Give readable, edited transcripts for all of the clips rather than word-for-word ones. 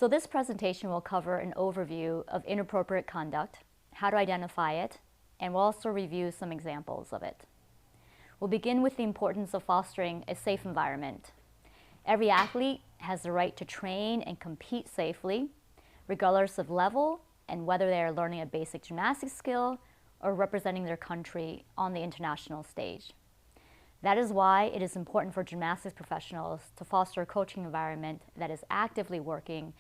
So this presentation will cover an overview of inappropriate conduct, how to identify it, and we'll also review some examples of it. We'll begin with the importance of fostering a safe environment. Every athlete has the right to train and compete safely, regardless of level and whether they are learning a basic gymnastics skill or representing their country on the international stage. That is why it is important for gymnastics professionals to foster a coaching environment that is actively working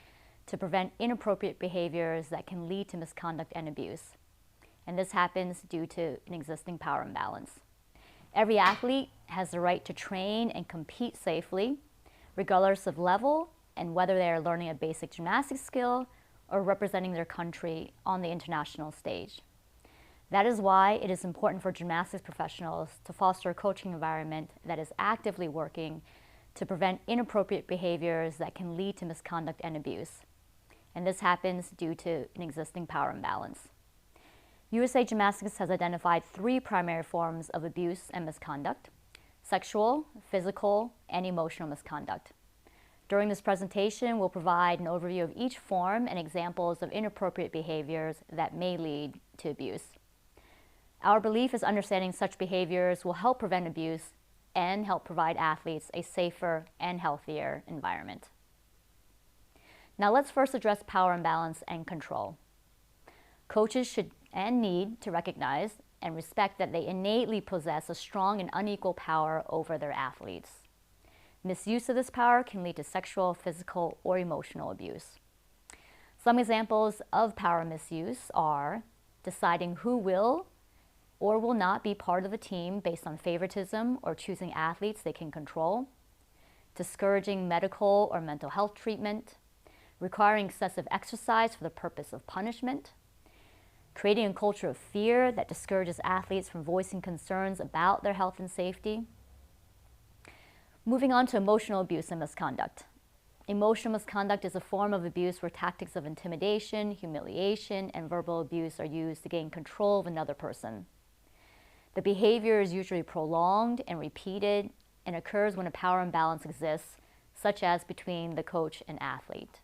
to prevent inappropriate behaviors that can lead to misconduct and abuse. And this happens due to an existing power imbalance. Every athlete has the right to train and compete safely, regardless of level and whether they are learning a basic gymnastics skill or representing their country on the international stage. That is why it is important for gymnastics professionals to foster a coaching environment that is actively working to prevent inappropriate behaviors that can lead to misconduct and abuse. And this happens due to an existing power imbalance. USA Gymnastics has identified 3 primary forms of abuse and misconduct: sexual, physical, and emotional misconduct. During this presentation, we'll provide an overview of each form and examples of inappropriate behaviors that may lead to abuse. Our belief is understanding such behaviors will help prevent abuse and help provide athletes a safer and healthier environment. Now let's first address power imbalance and control. Coaches should and need to recognize and respect that they innately possess a strong and unequal power over their athletes. Misuse of this power can lead to sexual, physical, or emotional abuse. Some examples of power misuse are deciding who will or will not be part of a team based on favoritism or choosing athletes they can control, discouraging medical or mental health treatment, requiring excessive exercise for the purpose of punishment, creating a culture of fear that discourages athletes from voicing concerns about their health and safety. Moving on to emotional abuse and misconduct. Emotional misconduct is a form of abuse where tactics of intimidation, humiliation, and verbal abuse are used to gain control of another person. The behavior is usually prolonged and repeated and occurs when a power imbalance exists, such as between the coach and athlete.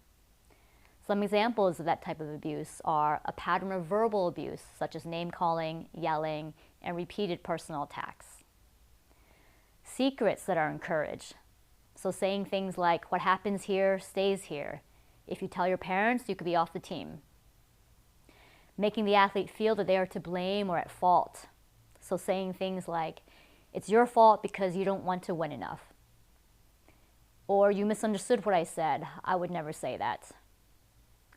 Some examples of that type of abuse are a pattern of verbal abuse, such as name-calling, yelling, and repeated personal attacks. Secrets that are encouraged, so saying things like, "What happens here stays here. If you tell your parents, you could be off the team." Making the athlete feel that they are to blame or at fault, so saying things like, "It's your fault because you don't want to win enough." Or, "You misunderstood what I said. I would never say that."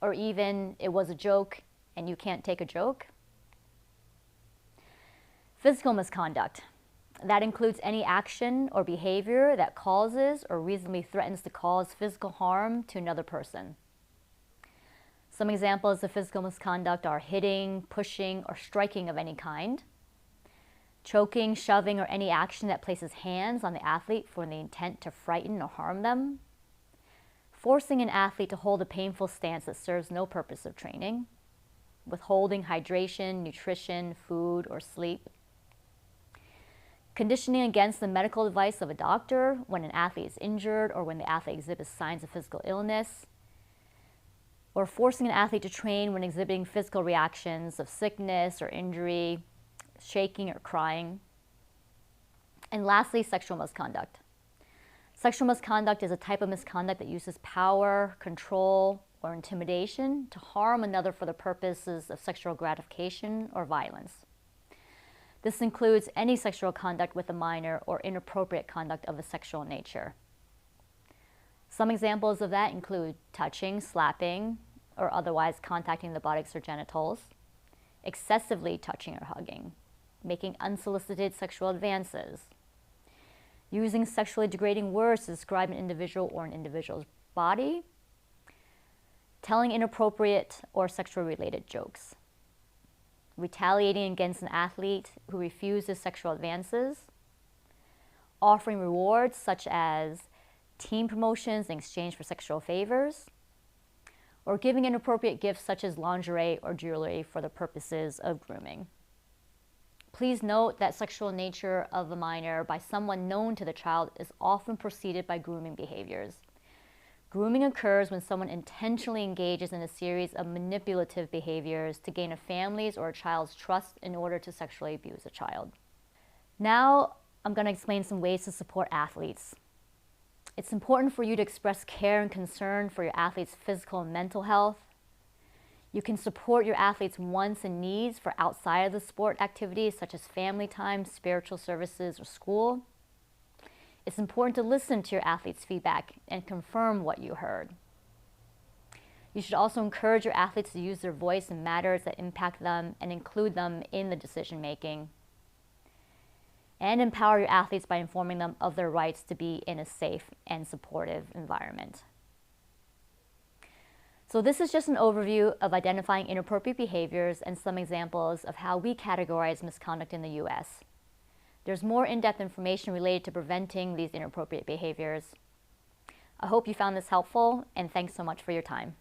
Or even, "It was a joke and you can't take a joke." Physical misconduct. That includes any action or behavior that causes or reasonably threatens to cause physical harm to another person. Some examples of physical misconduct are hitting, pushing, or striking of any kind, choking, shoving, or any action that places hands on the athlete for the intent to frighten or harm them, forcing an athlete to hold a painful stance that serves no purpose of training, withholding hydration, nutrition, food, or sleep, conditioning against the medical advice of a doctor when an athlete is injured or when the athlete exhibits signs of physical illness, or forcing an athlete to train when exhibiting physical reactions of sickness or injury, shaking or crying. And lastly, sexual misconduct. Sexual misconduct is a type of misconduct that uses power, control, or intimidation to harm another for the purposes of sexual gratification or violence. This includes any sexual conduct with a minor or inappropriate conduct of a sexual nature. Some examples of that include touching, slapping, or otherwise contacting the buttocks or genitals, excessively touching or hugging, making unsolicited sexual advances, using sexually degrading words to describe an individual or an individual's body, telling inappropriate or sexually related jokes, retaliating against an athlete who refuses sexual advances, offering rewards such as team promotions in exchange for sexual favors, or giving inappropriate gifts such as lingerie or jewelry for the purposes of grooming. Please note that sexual nature of a minor by someone known to the child is often preceded by grooming behaviors. Grooming occurs when someone intentionally engages in a series of manipulative behaviors to gain a family's or a child's trust in order to sexually abuse a child. Now, I'm going to explain some ways to support athletes. It's important for you to express care and concern for your athlete's physical and mental health. You can support your athlete's wants and needs for outside of the sport activities such as family time, spiritual services, or school. It's important to listen to your athlete's feedback and confirm what you heard. You should also encourage your athletes to use their voice in matters that impact them and include them in the decision making. And empower your athletes by informing them of their rights to be in a safe and supportive environment. So this is just an overview of identifying inappropriate behaviors and some examples of how we categorize misconduct in the US. There's more in-depth information related to preventing these inappropriate behaviors. I hope you found this helpful, and thanks so much for your time.